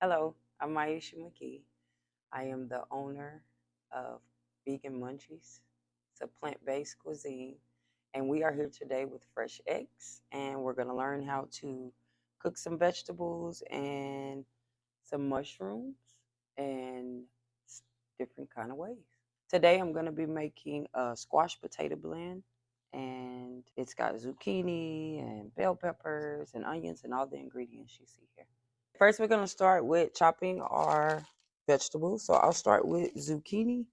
Hello, I'm Myesha. I am the owner of Vegan Munchies. It's a plant-based cuisine, and we are here today with fresh eggs, and we're going to learn how to cook some vegetables and some mushrooms and different kind of ways. Today, I'm going to be making a squash potato blend, and it's got zucchini and bell peppers and onions and all the ingredients you see here. First, we're going to start with chopping our vegetables. So I'll start with zucchini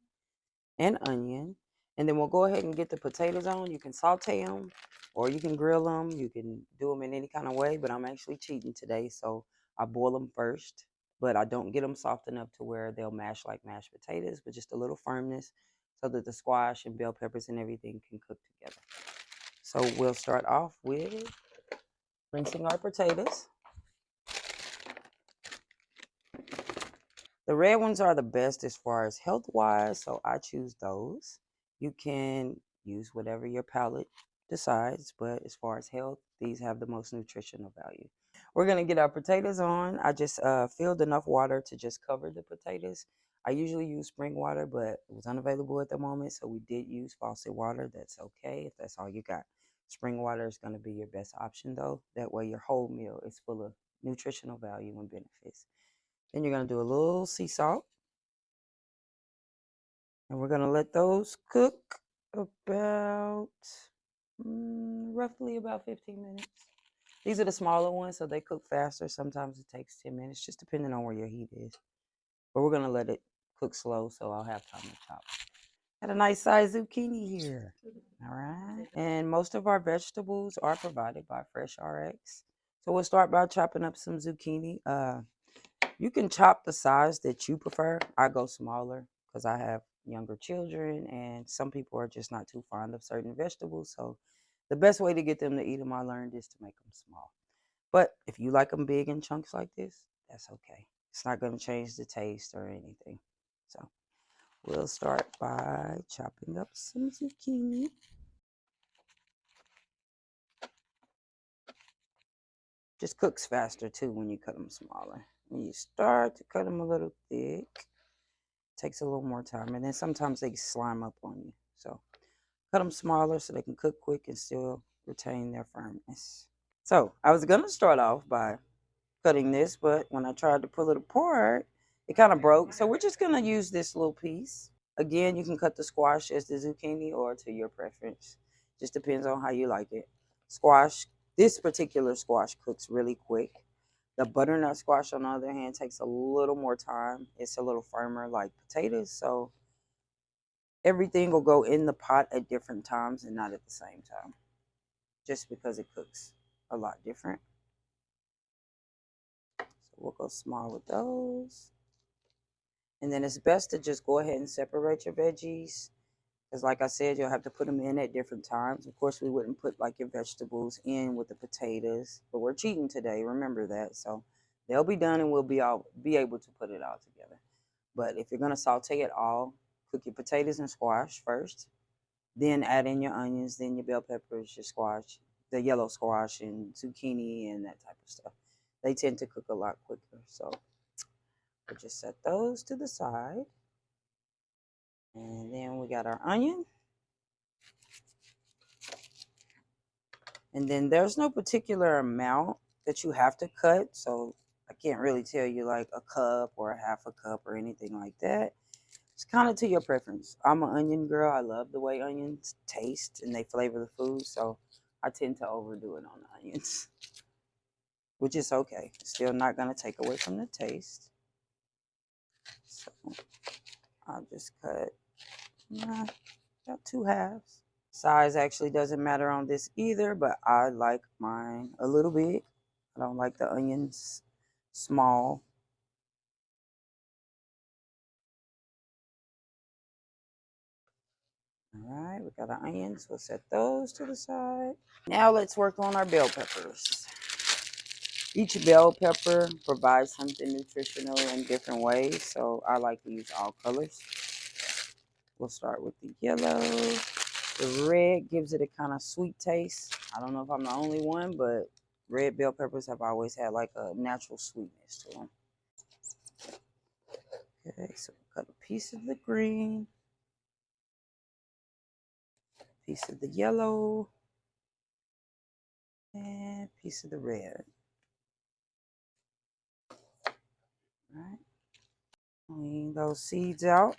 and onion. And then we'll go ahead and get the potatoes on. You can saute them or you can grill them. You can do them in any kind of way, but I'm actually cheating today. So I boil them first, but I don't get them soft enough to where they'll mash like mashed potatoes, but just a little firmness so that the squash and bell peppers and everything can cook together. So we'll start off with rinsing our potatoes. The red ones are the best as far as health wise, so I choose those. You can use whatever your palate decides, but as far as health, these have the most nutritional value. We're going to get our potatoes on. I just filled enough water to just cover the potatoes. I usually use spring water, but it was unavailable at the moment, so we did use faucet water. That's okay if that's all you got. Spring water is going to be your best option, though. That way, your whole meal is full of nutritional value and benefits. Then you're going to do a little sea salt. And we're going to let those cook about roughly about 15 minutes. These are the smaller ones, so they cook faster. Sometimes it takes 10 minutes, just depending on where your heat is. But we're going to let it cook slow, so I'll have time to chop. Got a nice size zucchini here. All right. And most of our vegetables are provided by Fresh RX. So we'll start by chopping up some zucchini. You can chop the size that you prefer. I go smaller because I have younger children and some people are just not too fond of certain vegetables. So the best way to get them to eat them, I learned, is to make them small. But if you like them big in chunks like this, that's okay. It's not going to change the taste or anything. So we'll start by chopping up some zucchini. Just cooks faster too when you cut them smaller. When you start to cut them a little thick, takes a little more time, and then sometimes they slime up on you. So cut them smaller so they can cook quick and still retain their firmness. So I was gonna start off by cutting this, but when I tried to pull it apart, it kind of broke. So we're just gonna use this little piece. Again, you can cut the squash as the zucchini or to your preference. Just depends on how you like it. Squash, this particular squash cooks really quick. The butternut squash, on the other hand, takes a little more time. It's a little firmer like potatoes, so everything will go in the pot at different times and not at the same time, just because it cooks a lot different. So we'll go small with those. And then it's best to just go ahead and separate your veggies. Because like I said, you'll have to put them in at different times. Of course, we wouldn't put like your vegetables in with the potatoes, but we're cheating today. Remember that. So they'll be done and we'll be able to put it all together. But if you're going to saute it all, cook your potatoes and squash first. Then add in your onions, then your bell peppers, your squash, the yellow squash and zucchini and that type of stuff. They tend to cook a lot quicker. So we'll just set those to the side. And then we got our onion. And then there's no particular amount that you have to cut. So I can't really tell you like a cup or a half a cup or anything like that. It's kind of to your preference. I'm an onion girl. I love the way onions taste and they flavor the food. So I tend to overdo it on the onions, which is okay. Still not going to take away from the taste. So I'll just cut about 2 halves. Size actually doesn't matter on this either, but I like mine a little big. I don't like the onions small. All right, we got our onions. We'll set those to the side. Now let's work on our bell peppers. Each bell pepper provides something nutritional in different ways, so I like to use all colors. We'll start with the yellow. The red gives it a kind of sweet taste. I don't know if I'm the only one, but red bell peppers have always had like a natural sweetness to them. Okay, so cut a piece of the green, piece of the yellow, and piece of the red. All right. Clean those seeds out,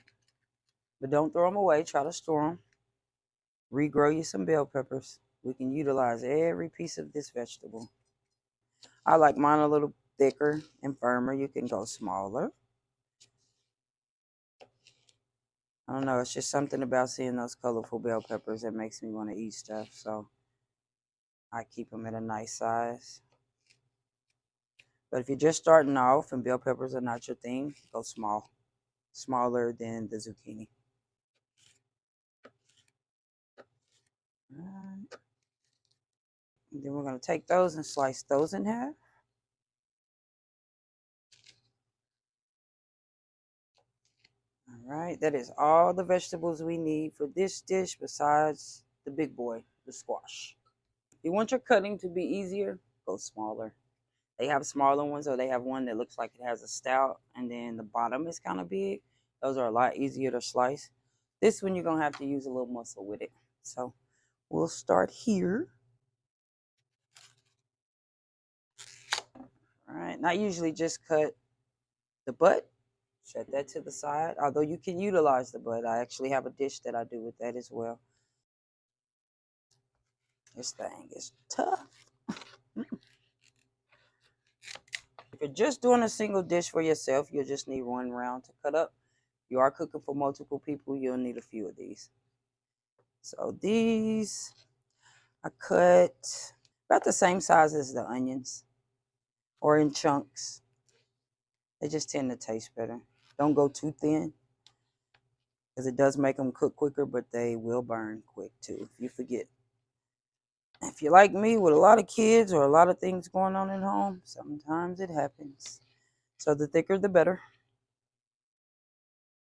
but don't throw them away. Try to store them. Regrow you some bell peppers. We can utilize every piece of this vegetable. I like mine a little thicker and firmer. You can go smaller. I don't know. It's just something about seeing those colorful bell peppers that makes me want to eat stuff. So I keep them at a nice size. But if you're just starting off and bell peppers are not your thing, go small. Smaller than the zucchini. All right. And then we're going to take those and slice those in half. All right, that is all the vegetables we need for this dish besides the big boy, the squash. If you want your cutting to be easier, go smaller. They have smaller ones, or they have one that looks like it has a stout and then the bottom is kind of big. Those are a lot easier to slice. This one you're going to have to use a little muscle with it. So we'll start here. All right, and I usually just cut the butt. Set that to the side. Although you can utilize the butt. I actually have a dish that I do with that as well. This thing is tough. If you're just doing a single dish for yourself, you'll just need one round to cut up. If you are cooking for multiple people, you'll need a few of these. So these I cut about the same size as the onions, or in chunks. They just tend to taste better. Don't go too thin, because it does make them cook quicker, but they will burn quick too if you forget. If you're like me with a lot of kids or a lot of things going on at home, sometimes it happens. So the thicker the better.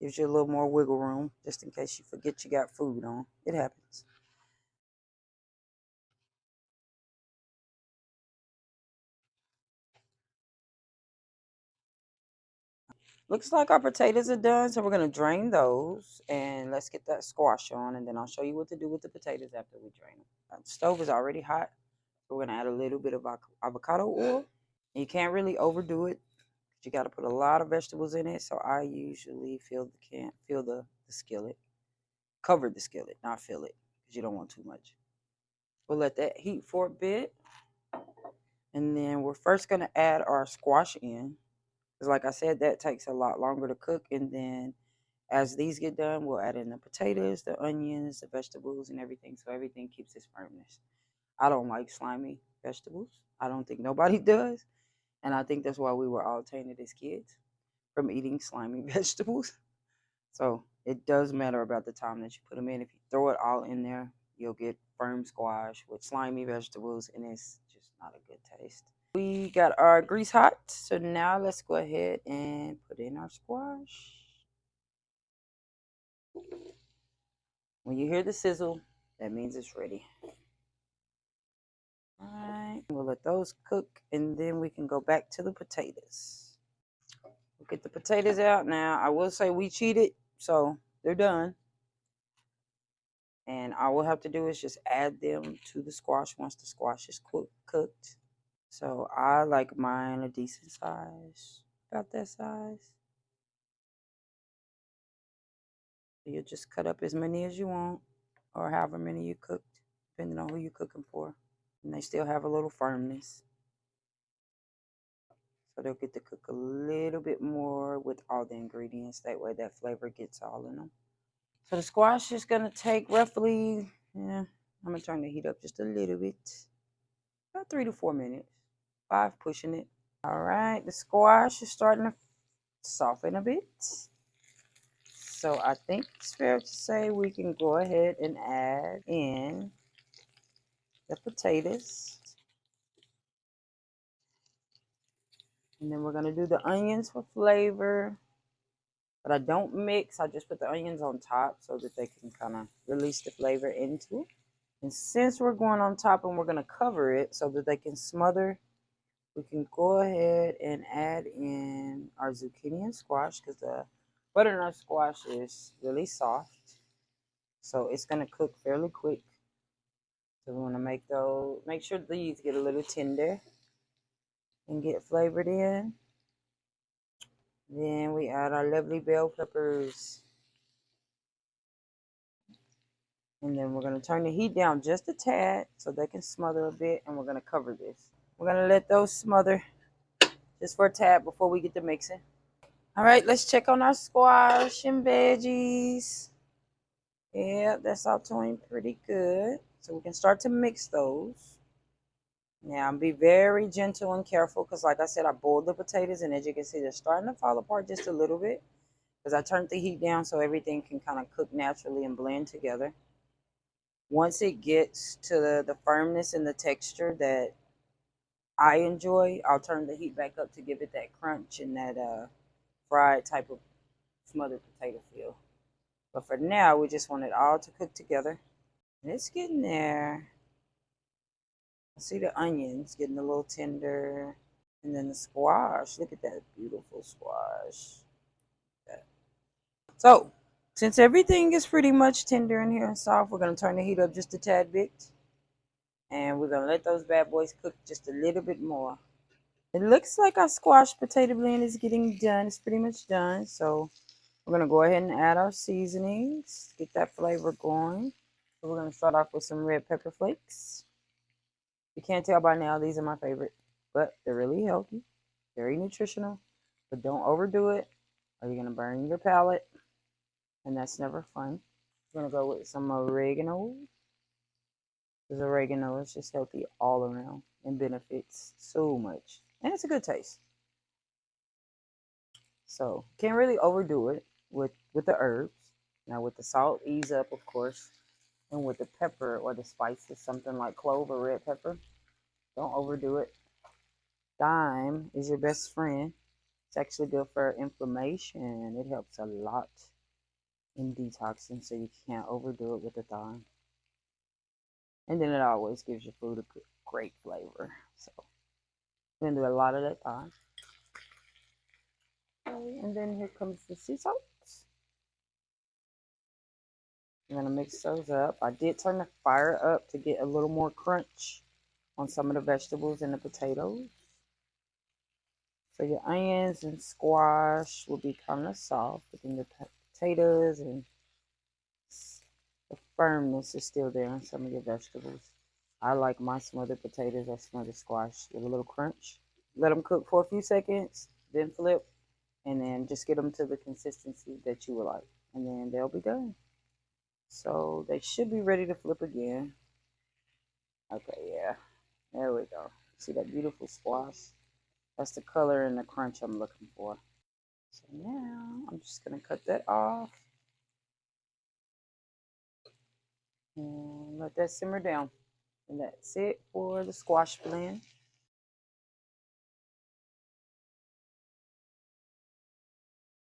Gives you a little more wiggle room just in case you forget you got food on. It happens. Looks like our potatoes are done, so we're going to drain those. And let's get that squash on, and then I'll show you what to do with the potatoes after we drain them. The stove is already hot, so we're going to add a little bit of avocado oil. You can't really overdo it. You got to put a lot of vegetables in it, so I usually fill the skillet. Cover the skillet, not fill it, because you don't want too much. We'll let that heat for a bit. And then we're first going to add our squash in. Because like I said, that takes a lot longer to cook. And then as these get done, we'll add in the potatoes, the onions, the vegetables, and everything. So everything keeps its firmness. I don't like slimy vegetables. I don't think nobody does. And I think that's why we were all tainted as kids, from eating slimy vegetables. So it does matter about the time that you put them in. If you throw it all in there, you'll get firm squash with slimy vegetables, and it's just not a good taste. We got our grease hot, so now let's go ahead and put in our squash. When you hear the sizzle, that means it's ready. All right, we'll let those cook, and then we can go back to the potatoes. We'll get the potatoes out now. I will say we cheated, so they're done. And all we'll have to do is just add them to the squash once the squash is cooked. So I like mine a decent size, about that size. You just cut up as many as you want, or however many you cooked, depending on who you're cooking for. And they still have a little firmness. So they'll get to cook a little bit more with all the ingredients. That way that flavor gets all in them. So the squash is going to take roughly, I'm going to turn the heat up just a little bit. About 3 to 4 minutes. 5 pushing it. All right, the squash is starting to soften a bit. So I think it's fair to say we can go ahead and add in the potatoes. And then we're going to do the onions for flavor. But I don't mix. I just put the onions on top so that they can kind of release the flavor into it. And since we're going on top and we're going to cover it so that they can smother, we can go ahead and add in our zucchini and squash, because butternut squash is really soft, so it's gonna cook fairly quick. So we want to make sure these get a little tender and get flavored in. Then we add our lovely bell peppers. And then we're going to turn the heat down just a tad so they can smother a bit, and we're going to cover this. We're going to let those smother just for a tad before we get to mixing. All right, let's check on our squash and veggies. Yeah, that's all doing pretty good. So we can start to mix those. Now, be very gentle and careful because, like I said, I boiled the potatoes, and as you can see, they're starting to fall apart just a little bit because I turned the heat down so everything can kind of cook naturally and blend together. Once it gets to the firmness and the texture that I enjoy, I'll turn the heat back up to give it that crunch and that fried type of smothered potato feel. But for now, we just want it all to cook together. And it's getting there. I see the onions getting a little tender. And then the squash. Look at that beautiful squash. So, since everything is pretty much tender in here and soft, we're going to turn the heat up just a tad bit. And we're going to let those bad boys cook just a little bit more. It looks like our squash potato blend is getting done. It's pretty much done. So we're going to go ahead and add our seasonings. Get that flavor going. So we're going to start off with some red pepper flakes. You can't tell by now, these are my favorite. But they're really healthy. Very nutritional. But don't overdo it, or you're going to burn your palate. And that's never fun. We're going to go with some oregano. Because oregano is just healthy all around and benefits so much. And it's a good taste. So can't really overdo it with the herbs. Now with the salt, ease up, of course. And with the pepper or the spices, something like clove or red pepper, don't overdo it. Thyme is your best friend. It's actually good for inflammation. It helps a lot in detoxing, so you can't overdo it with the thyme. And then it always gives your food a great flavor. So we're gonna do a lot of that thyme. Okay, and then here comes the sea salt. I'm going to mix those up. I did turn the fire up to get a little more crunch on some of the vegetables and the potatoes. So your onions and squash will be kind of soft, but then the potatoes and the firmness is still there on some of your vegetables. I like my smothered potatoes or smothered squash with a little crunch. Let them cook for a few seconds, then flip, and then just get them to the consistency that you would like. And then they'll be done. So they should be ready to flip again. Okay, yeah. There we go. See that beautiful squash? That's the color and the crunch I'm looking for. So now I'm just going to cut that off. And let that simmer down. And that's it for the squash blend.